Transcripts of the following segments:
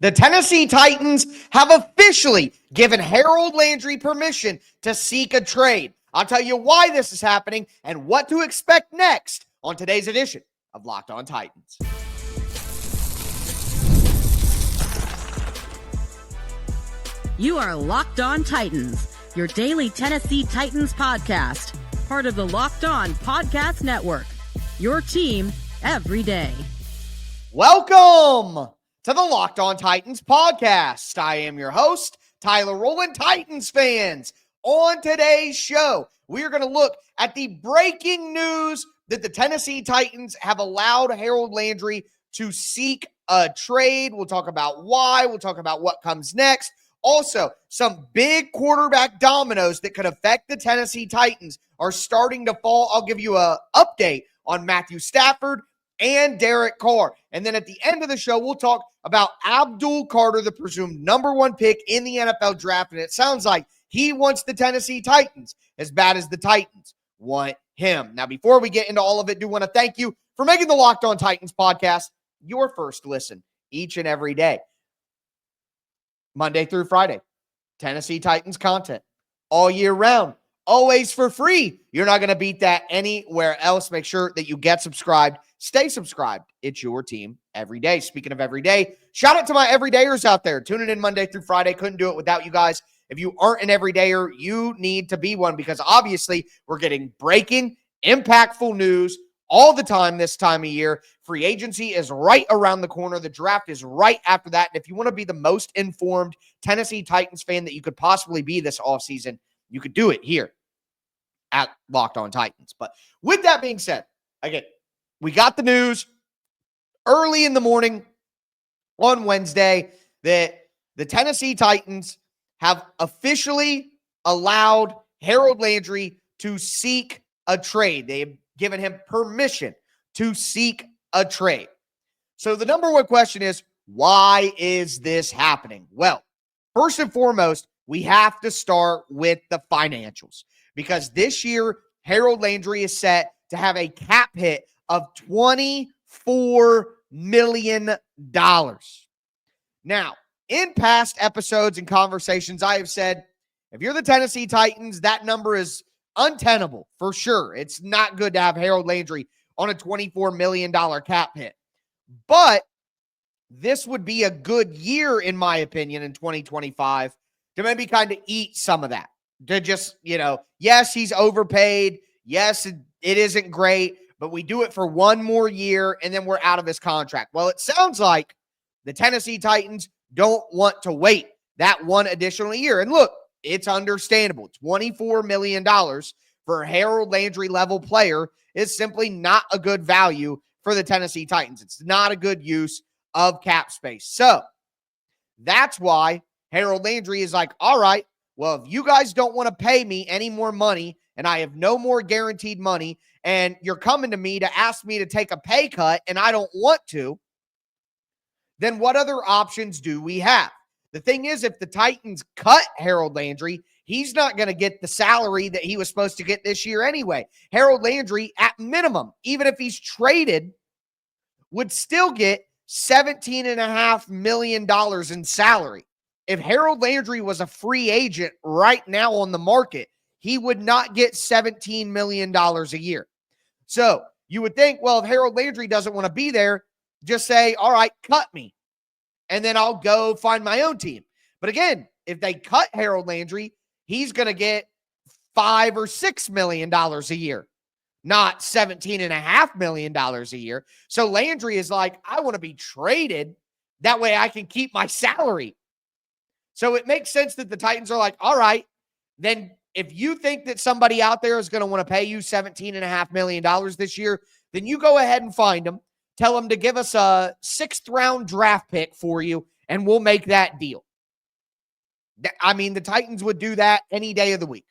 The Tennessee Titans have officially given Harold Landry permission to seek a trade. I'll tell you why this is happening and what to expect next on today's edition of Locked On Titans. You are Locked On Titans, your daily Tennessee Titans podcast, part of the Locked On Podcast Network, your team every day. Welcome to the Locked On Titans podcast. I am your host, Tyler Rowland. Titans fans, on today's show, we are going to look at the breaking news that the Tennessee Titans have allowed Harold Landry to seek a trade. We'll talk about why. We'll talk about what comes next. Also, some big quarterback dominoes that could affect the Tennessee Titans are starting to fall. I'll give you an update on Matthew Stafford and Derek Carr. And then at the end of the show, we'll talk about Abdul Carter, the presumed number one pick in the NFL draft. And it sounds like he wants the Tennessee Titans as bad as the Titans want him. Now, before we get into all of it, I do want to thank you for making the Locked On Titans podcast your first listen each and every day. Monday through Friday, Tennessee Titans content all year round, always for free. You're not going to beat that anywhere else. Make sure that you get subscribed. Stay subscribed. It's your team every day. Speaking of every day, shout out to my everydayers out there tuning in Monday through Friday. Couldn't do it without you guys. If you aren't an everydayer, you need to be one because obviously we're getting breaking, impactful news all the time this time of year. Free agency is right around the corner. The draft is right after that. And if you want to be the most informed Tennessee Titans fan that you could possibly be this offseason, you could do it here at Locked On Titans. But with that being said, again, we got the news early in the morning on Wednesday that the Tennessee Titans have officially allowed Harold Landry to seek a trade. They have given him permission to seek a trade. So the number one question is, why is this happening? Well, first and foremost, we have to start with the financials because this year, Harold Landry is set to have a cap hit of $24 million. Now, in past episodes and conversations, I have said, if you're the Tennessee Titans, that number is untenable for sure. It's not good to have Harold Landry on a $24 million cap hit. But this would be a good year, in my opinion, in 2025 to maybe kind of eat some of that. To just, yes, he's overpaid. Yes, it isn't great, but we do it for one more year and then we're out of his contract. Well, it sounds like the Tennessee Titans don't want to wait that one additional year. And look, it's understandable. $24 million for a Harold Landry level player is simply not a good value for the Tennessee Titans. It's not a good use of cap space. So that's why Harold Landry is like, all right, well, if you guys don't want to pay me any more money and I have no more guaranteed money and you're coming to me to ask me to take a pay cut and I don't want to, then what other options do we have? The thing is, if the Titans cut Harold Landry, he's not going to get the salary that he was supposed to get this year anyway. Harold Landry, at minimum, even if he's traded, would still get $17.5 million in salary. If Harold Landry was a free agent right now on the market, he would not get $17 million a year. So you would think, well, if Harold Landry doesn't want to be there, just say, all right, cut me. And then I'll go find my own team. But again, if they cut Harold Landry, he's going to get $5 or $6 million a year, not $17.5 million a year. So Landry is like, I want to be traded. That way I can keep my salary. So it makes sense that the Titans are like, all right, then if you think that somebody out there is going to want to pay you $17.5 million this year, then you go ahead and find them. Tell them to give us a 6th round draft pick for you, and we'll make that deal. I mean, the Titans would do that any day of the week.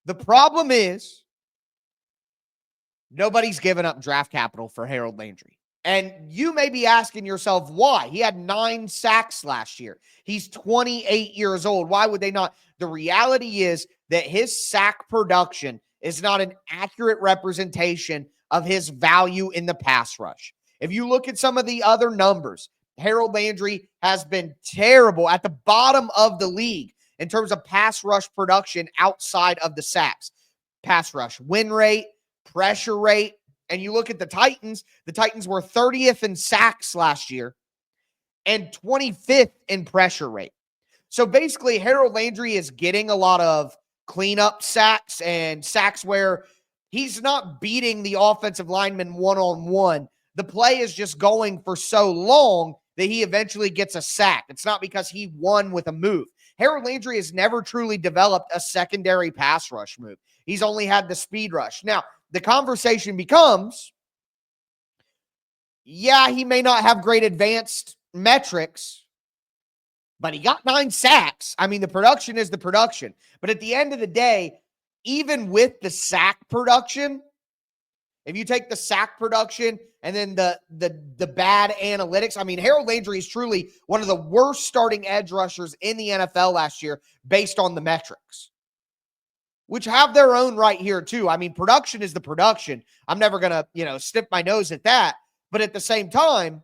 The problem is nobody's given up draft capital for Harold Landry. And you may be asking yourself why. He had 9 sacks last year. He's 28 years old. Why would they not? The reality is that his sack production is not an accurate representation of his value in the pass rush. If you look at some of the other numbers, Harold Landry has been terrible at the bottom of the league in terms of pass rush production outside of the sacks. Pass rush win rate, pressure rate, and you look at the Titans were 30th in sacks last year and 25th in pressure rate. So basically, Harold Landry is getting a lot of cleanup sacks and sacks where he's not beating the offensive lineman one-on-one. The play is just going for so long that he eventually gets a sack. It's not because he won with a move. Harold Landry has never truly developed a secondary pass rush move. He's only had the speed rush. Now, the conversation becomes, yeah, he may not have great advanced metrics, but he got 9 sacks. I mean, the production is the production. But at the end of the day, even with the sack production, if you take the sack production and then the bad analytics, I mean, Harold Landry is truly one of the worst starting edge rushers in the NFL last year based on the metrics, which have their own right here too. I mean, production is the production. I'm never going to, stick my nose at that. But at the same time,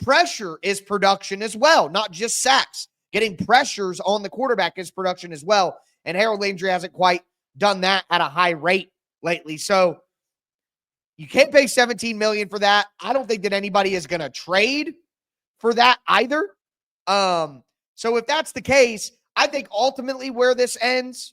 pressure is production as well, not just sacks. Getting pressures on the quarterback is production as well. And Harold Landry hasn't quite done that at a high rate lately. So you can't pay $17 million for that. I don't think that anybody is going to trade for that either. So if that's the case, I think ultimately where this ends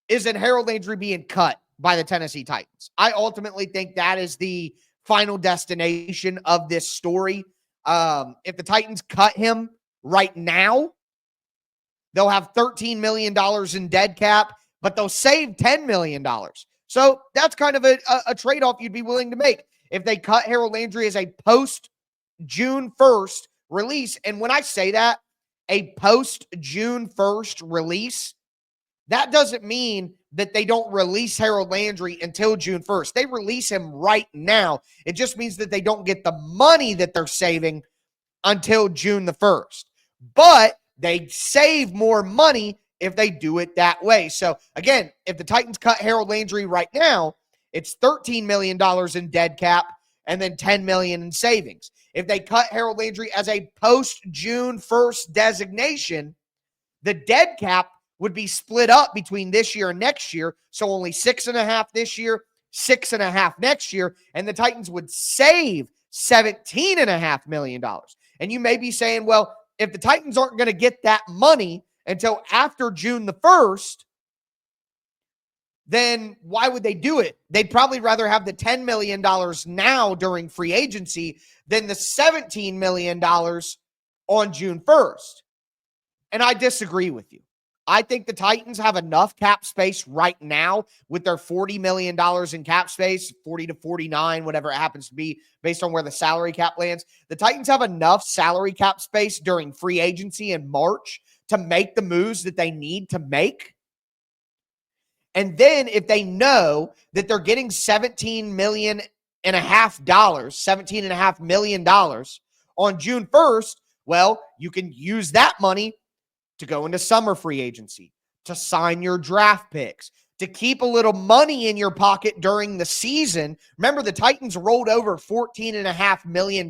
is in Harold Landry being cut by the Tennessee Titans. I ultimately think that is the final destination of this story. If the Titans cut him right now, they'll have $13 million in dead cap, but they'll save $10 million. So that's kind of a trade-off you'd be willing to make. If they cut Harold Landry as a post-June 1st release, and when I say that, a post-June 1st release, that doesn't mean that they don't release Harold Landry until June 1st. They release him right now. It just means that they don't get the money that they're saving until June the 1st. But they save more money if they do it that way. So, again, if the Titans cut Harold Landry right now, it's $13 million in dead cap and then $10 million in savings. If they cut Harold Landry as a post-June 1st designation, the dead cap would be split up between this year and next year. So only 6.5 this year, 6.5 next year, and the Titans would save $17.5 million. And you may be saying, well, if the Titans aren't going to get that money until after June the 1st, then why would they do it? They'd probably rather have the $10 million now during free agency than the $17 million on June 1st. And I disagree with you. I think the Titans have enough cap space right now with their $40 million in cap space, 40 to 49, whatever it happens to be, based on where the salary cap lands. The Titans have enough salary cap space during free agency in March to make the moves that they need to make. And then if they know that they're getting $17.5 million on June 1st, well, you can use that money to go into summer free agency, to sign your draft picks, to keep a little money in your pocket during the season. Remember, the Titans rolled over $14.5 million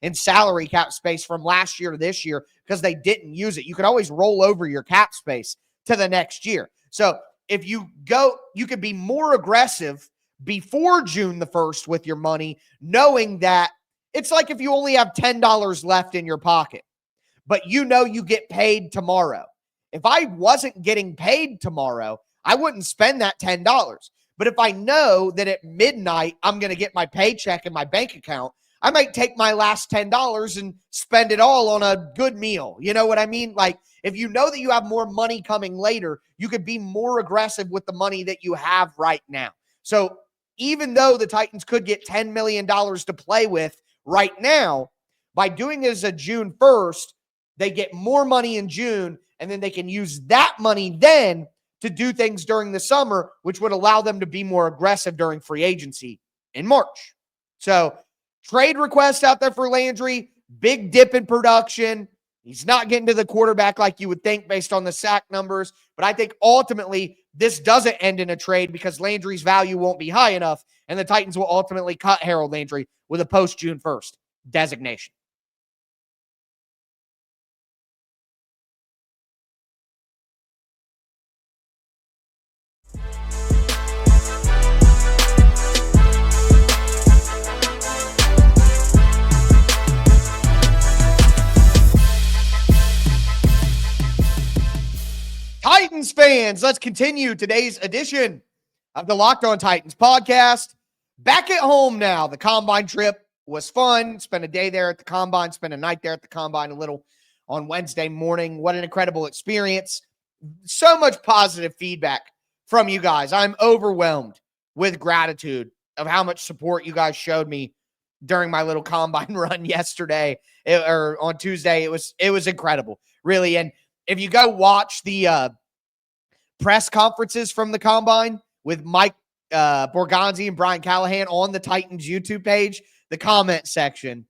in salary cap space from last year to this year because they didn't use it. You could always roll over your cap space to the next year. So if you go, you could be more aggressive before June the 1st with your money, knowing that it's like if you only have $10 left in your pocket, but you get paid tomorrow. If I wasn't getting paid tomorrow, I wouldn't spend that $10. But if I know that at midnight I'm going to get my paycheck in my bank account, I might take my last $10 and spend it all on a good meal. You know what I mean? Like, if you know that you have more money coming later, you could be more aggressive with the money that you have right now. So even though the Titans could get $10 million to play with right now, by doing it as a June 1st, they get more money in June, and then they can use that money then to do things during the summer, which would allow them to be more aggressive during free agency in March. So trade request out there for Landry, big dip in production. He's not getting to the quarterback like you would think based on the sack numbers, but I think ultimately this doesn't end in a trade because Landry's value won't be high enough, and the Titans will ultimately cut Harold Landry with a post-June 1st designation. Titans fans, let's continue today's edition of the Locked On Titans podcast. Back at home now. The Combine trip was fun. Spent a day there at the Combine, spent a night there at the Combine, a little on Wednesday morning. What an incredible experience. So much positive feedback from you guys. I'm overwhelmed with gratitude of how much support you guys showed me during my little Combine run yesterday or on Tuesday. It was incredible, really. And if you go watch the press conferences from the Combine with Mike Borgonzi and Brian Callahan on the Titans YouTube page, the comment section,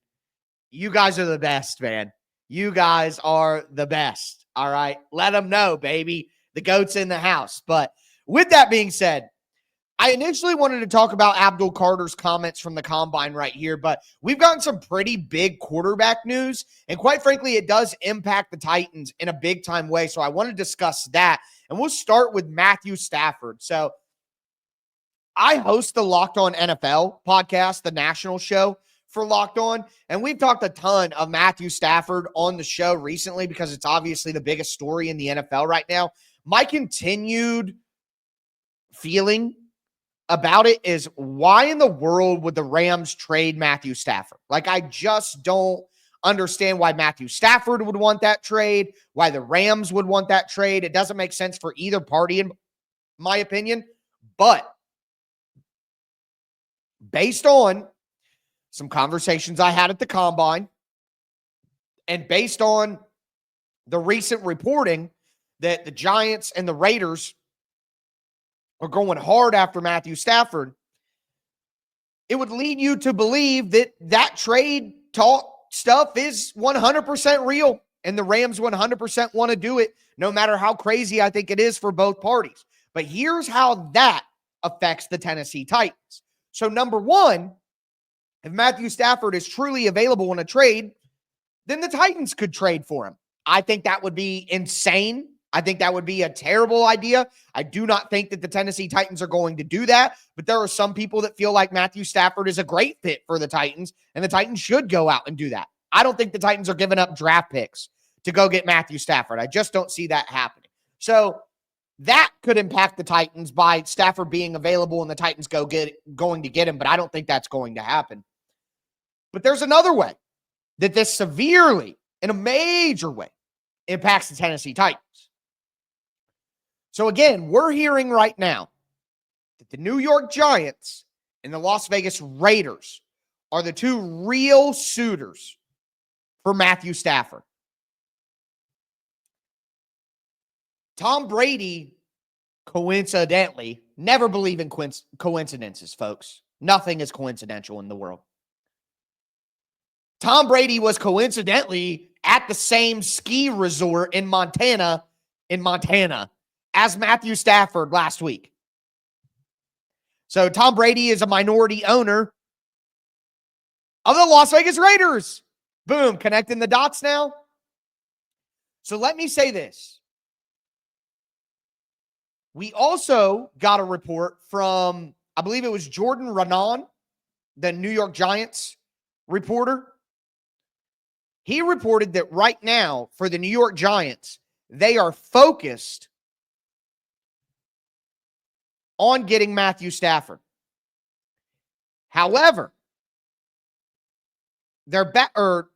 you guys are the best, man. You guys are the best. All right. Let them know, baby. The GOAT's in the house. But with that being said, I initially wanted to talk about Abdul Carter's comments from the Combine right here, but we've gotten some pretty big quarterback news, and quite frankly, it does impact the Titans in a big-time way, so I want to discuss that, and we'll start with Matthew Stafford. So I host the Locked On NFL podcast, the national show for Locked On, and we've talked a ton of Matthew Stafford on the show recently because it's obviously the biggest story in the NFL right now. My continued feeling about it is, why in the world would the Rams trade Matthew Stafford? Like, I just don't understand why Matthew Stafford would want that trade, why the Rams would want that trade. It doesn't make sense for either party, in my opinion. But based on some conversations I had at the Combine, and based on the recent reporting that the Giants and the Raiders are going hard after Matthew Stafford, it would lead you to believe that that trade talk stuff is 100% real, and the Rams 100% want to do it, no matter how crazy I think it is for both parties. But here's how that affects the Tennessee Titans. So number one, if Matthew Stafford is truly available in a trade, then the Titans could trade for him. I think that would be insane. I think that would be a terrible idea. I do not think that the Tennessee Titans are going to do that, but there are some people that feel like Matthew Stafford is a great fit for the Titans, and the Titans should go out and do that. I don't think the Titans are giving up draft picks to go get Matthew Stafford. I just don't see that happening. So that could impact the Titans by Stafford being available and the Titans going to get him, but I don't think that's going to happen. But there's another way that this severely, in a major way, impacts the Tennessee Titans. So again, we're hearing right now that the New York Giants and the Las Vegas Raiders are the two real suitors for Matthew Stafford. Tom Brady, coincidentally, never believe in coincidences, folks. Nothing is coincidental in the world. Tom Brady was coincidentally at the same ski resort in Montana as Matthew Stafford last week. So Tom Brady is a minority owner of the Las Vegas Raiders. Boom, connecting the dots now. So let me say this. We also got a report from, I believe it was Jordan Raanan, the New York Giants reporter. He reported that right now for the New York Giants, they are focused on getting Matthew Stafford. However,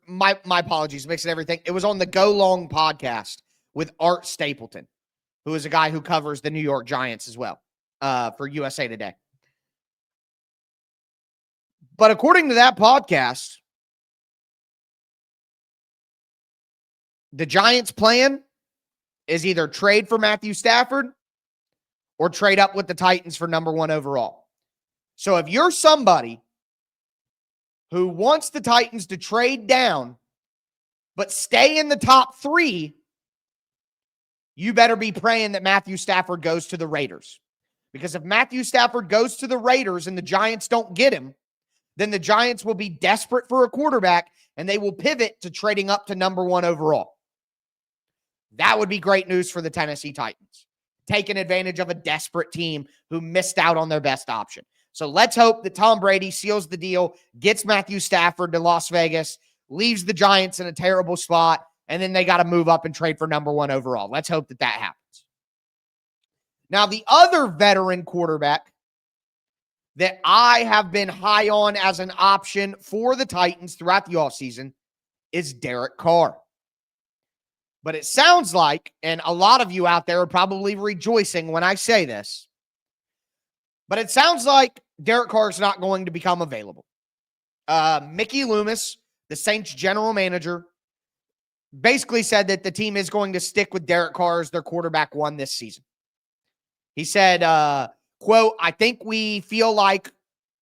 my apologies, mixing everything. It was on the Go Long podcast with Art Stapleton, who is a guy who covers the New York Giants as well for USA Today. But according to that podcast, the Giants' plan is either trade for Matthew Stafford or trade up with the Titans for number one overall. So if you're somebody who wants the Titans to trade down but stay in the top three, you better be praying that Matthew Stafford goes to the Raiders. Because if Matthew Stafford goes to the Raiders and the Giants don't get him, then the Giants will be desperate for a quarterback and they will pivot to trading up to number one overall. That would be great news for the Tennessee Titans, taking advantage of a desperate team who missed out on their best option. So let's hope that Tom Brady seals the deal, gets Matthew Stafford to Las Vegas, leaves the Giants in a terrible spot, and then they got to move up and trade for number one overall. Let's hope that happens. Now, the other veteran quarterback that I have been high on as an option for the Titans throughout the offseason is Derek Carr. But it sounds like, and a lot of you out there are probably rejoicing when I say this, but it sounds like Derek Carr is not going to become available. Mickey Loomis, the Saints general manager, basically said that the team is going to stick with Derek Carr as their quarterback one this season. He said, quote, I think we feel like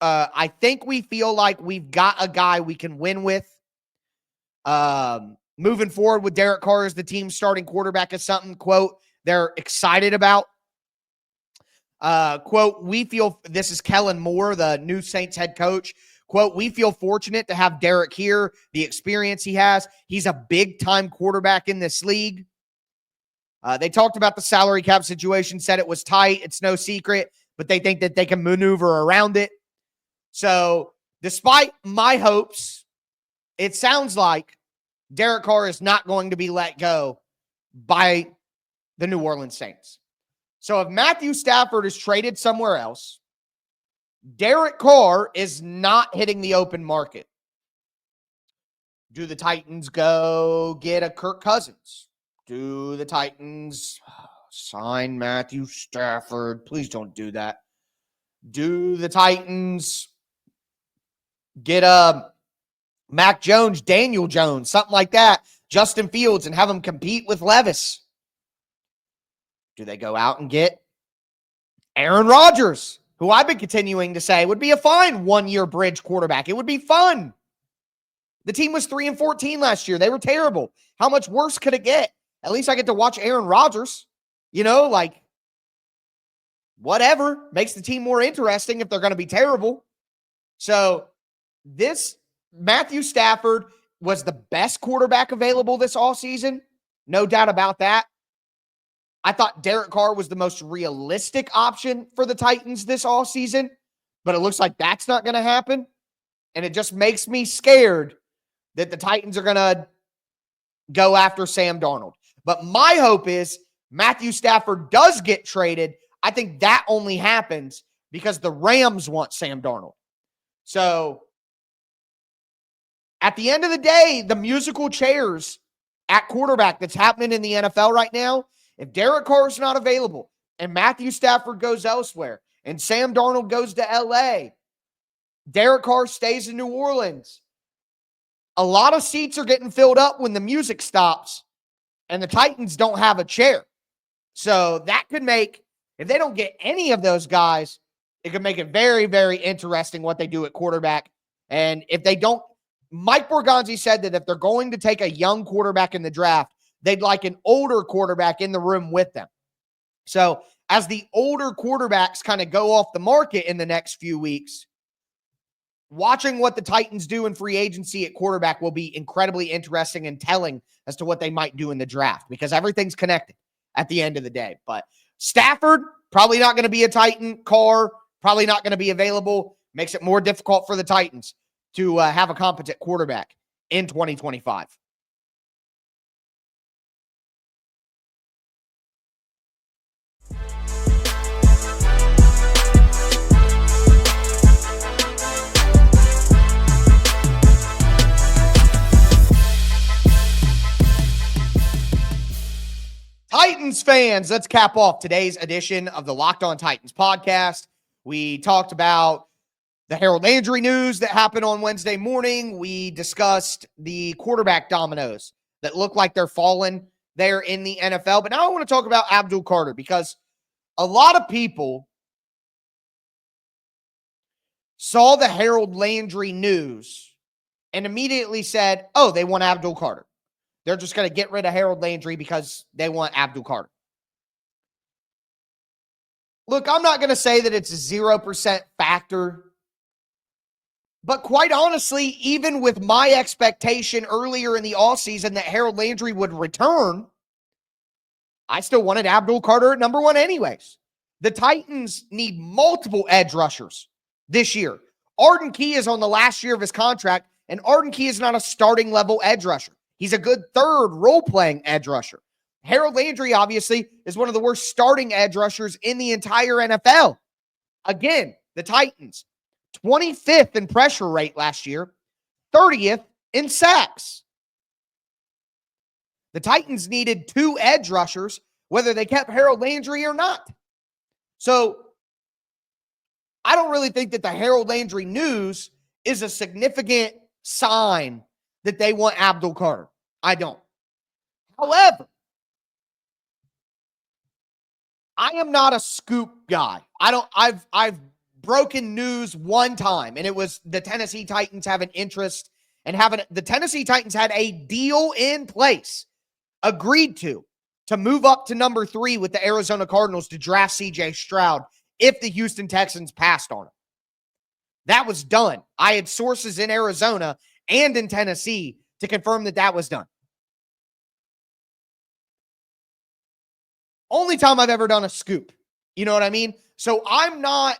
we've got a guy we can win with. Moving forward with Derek Carr as the team's starting quarterback is something, quote, they're excited about. Quote, we feel, this is Kellen Moore, the new Saints head coach. Quote, we feel fortunate to have Derek here, the experience he has. He's a big-time quarterback in this league. They talked about the salary cap situation, said it was tight. It's no secret, but they think that they can maneuver around it. So despite my hopes, it sounds like Derek Carr is not going to be let go by the New Orleans Saints. So if Matthew Stafford is traded somewhere else, Derek Carr is not hitting the open market. Do the Titans go get a Kirk Cousins? Do the Titans sign Matthew Stafford? Please don't do that. Do the Titans get a Mac Jones, Daniel Jones, something like that, Justin Fields, and have them compete with Levis? Do they go out and get Aaron Rodgers, who I've been continuing to say would be a fine one-year bridge quarterback? It would be fun. The team was 3-14 last year. They were terrible. How much worse could it get? At least I get to watch Aaron Rodgers. You know, like, whatever. Makes the team more interesting if they're going to be terrible. So this Matthew Stafford was the best quarterback available this offseason. No doubt about that. I thought Derek Carr was the most realistic option for the Titans this offseason, but it looks like that's not going to happen. And it just makes me scared that the Titans are going to go after Sam Darnold. But my hope is Matthew Stafford does get traded. I think that only happens because the Rams want Sam Darnold. So at the end of the day, the musical chairs at quarterback that's happening in the NFL right now, if Derek Carr is not available and Matthew Stafford goes elsewhere and Sam Darnold goes to LA, Derek Carr stays in New Orleans, a lot of seats are getting filled up when the music stops and the Titans don't have a chair. So that could make, if they don't get any of those guys, it could make it very, very interesting what they do at quarterback. And if they don't, Mike Borgonzi said that if they're going to take a young quarterback in the draft, they'd like an older quarterback in the room with them. So as the older quarterbacks kind of go off the market in the next few weeks, watching what the Titans do in free agency at quarterback will be incredibly interesting and telling as to what they might do in the draft, because everything's connected at the end of the day. But Stafford, probably not going to be a Titan. Carr, probably not going to be available. Makes it more difficult for the Titans to have a competent quarterback in 2025. Titans fans, let's cap off today's edition of the Locked On Titans podcast. We talked about the Harold Landry news that happened on Wednesday morning. We discussed the quarterback dominoes that look like they're falling there in the NFL. But now I want to talk about Abdul Carter, because a lot of people saw the Harold Landry news and immediately said, oh, they want Abdul Carter. They're just going to get rid of Harold Landry because they want Abdul Carter. Look, I'm not going to say that it's a 0% factor, but quite honestly, even with my expectation earlier in the offseason that Harold Landry would return, I still wanted Abdul Carter at number one anyways. The Titans need multiple edge rushers this year. Arden Key is on the last year of his contract, and Arden Key is not a starting level edge rusher. He's a good third role-playing edge rusher. Harold Landry, obviously, is one of the worst starting edge rushers in the entire NFL. Again, the Titans, 25th in pressure rate last year, 30th in sacks. The Titans needed 2 edge rushers, whether they kept Harold Landry or not. So I don't really think that the Harold Landry news is a significant sign that they want Abdul Carter. I don't. However, I am not a scoop guy. I've broken news one time, and it was the Tennessee Titans have an interest and the Tennessee Titans had a deal in place, agreed to move up to number 3 with the Arizona Cardinals to draft CJ Stroud if the Houston Texans passed on him. That was done. I had sources in Arizona and in Tennessee to confirm that was done. Only time I've ever done a scoop. You know what I mean? So I'm not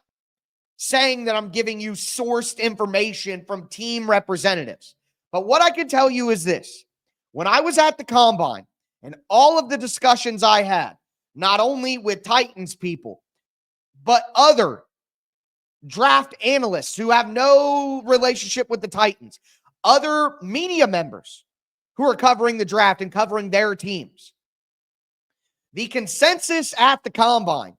saying that I'm giving you sourced information from team representatives. But what I can tell you is this. When I was at the Combine and all of the discussions I had, not only with Titans people, but other draft analysts who have no relationship with the Titans, other media members who are covering the draft and covering their teams, the consensus at the Combine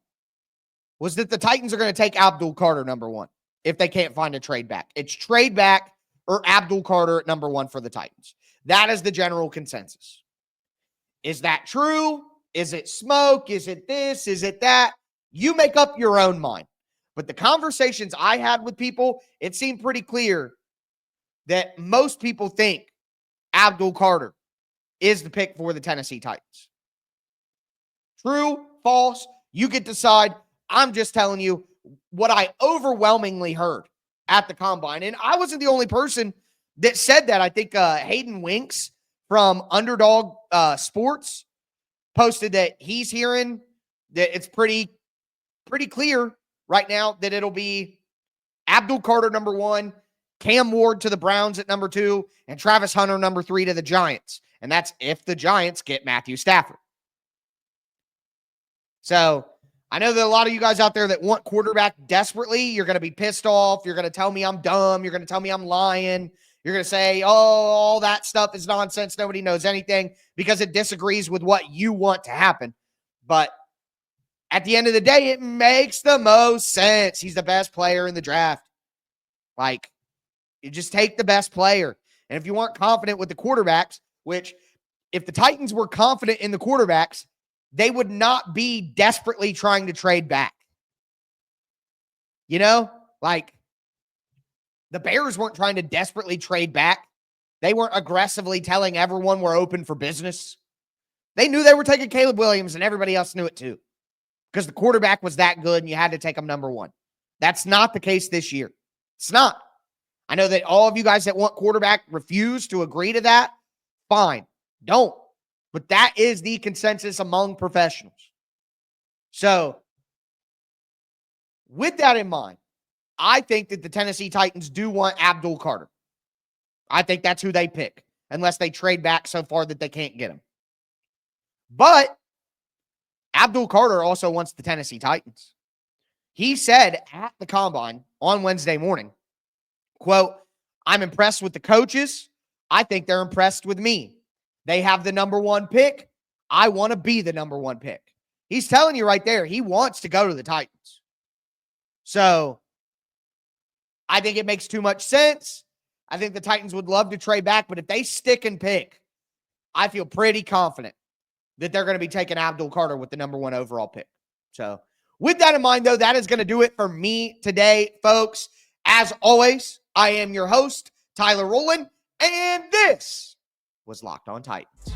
was that the Titans are going to take Abdul Carter number 1 if they can't find a trade back. It's trade back or Abdul Carter at number 1 for the Titans. That is the general consensus. Is that true? Is it smoke? Is it this? Is it that? You make up your own mind. But the conversations I had with people, it seemed pretty clear that most people think Abdul Carter is the pick for the Tennessee Titans. True, false, you can decide. I'm just telling you what I overwhelmingly heard at the Combine. And I wasn't the only person that said that. I think Hayden Winks from Underdog Sports posted that he's hearing that it's pretty clear right now that it'll be Abdul Carter number 1, Cam Ward to the Browns at number 2, and Travis Hunter number 3 to the Giants. And that's if the Giants get Matthew Stafford. So I know that a lot of you guys out there that want quarterback desperately, you're going to be pissed off. You're going to tell me I'm dumb. You're going to tell me I'm lying. You're going to say, oh, all that stuff is nonsense. Nobody knows anything because it disagrees with what you want to happen. But at the end of the day, it makes the most sense. He's the best player in the draft. Like, you just take the best player. And if you weren't confident with the quarterbacks, which if the Titans were confident in the quarterbacks, they would not be desperately trying to trade back. You know, like the Bears weren't trying to desperately trade back. They weren't aggressively telling everyone we're open for business. They knew they were taking Caleb Williams and everybody else knew it too because the quarterback was that good and you had to take him number 1. That's not the case this year. It's not. I know that all of you guys that want quarterback refuse to agree to that. Fine. Don't. But that is the consensus among professionals. So, with that in mind, I think that the Tennessee Titans do want Abdul Carter. I think that's who they pick, unless they trade back so far that they can't get him. But Abdul Carter also wants the Tennessee Titans. He said at the Combine on Wednesday morning, quote, I'm impressed with the coaches. I think they're impressed with me. They have the number 1 pick. I want to be the number 1 pick. He's telling you right there, he wants to go to the Titans. So I think it makes too much sense. I think the Titans would love to trade back, but if they stick and pick, I feel pretty confident that they're going to be taking Abdul Carter with the number 1 overall pick. So with that in mind, though, that is going to do it for me today, folks. As always, I am your host, Tyler Rowland, and this was Locked On Titans.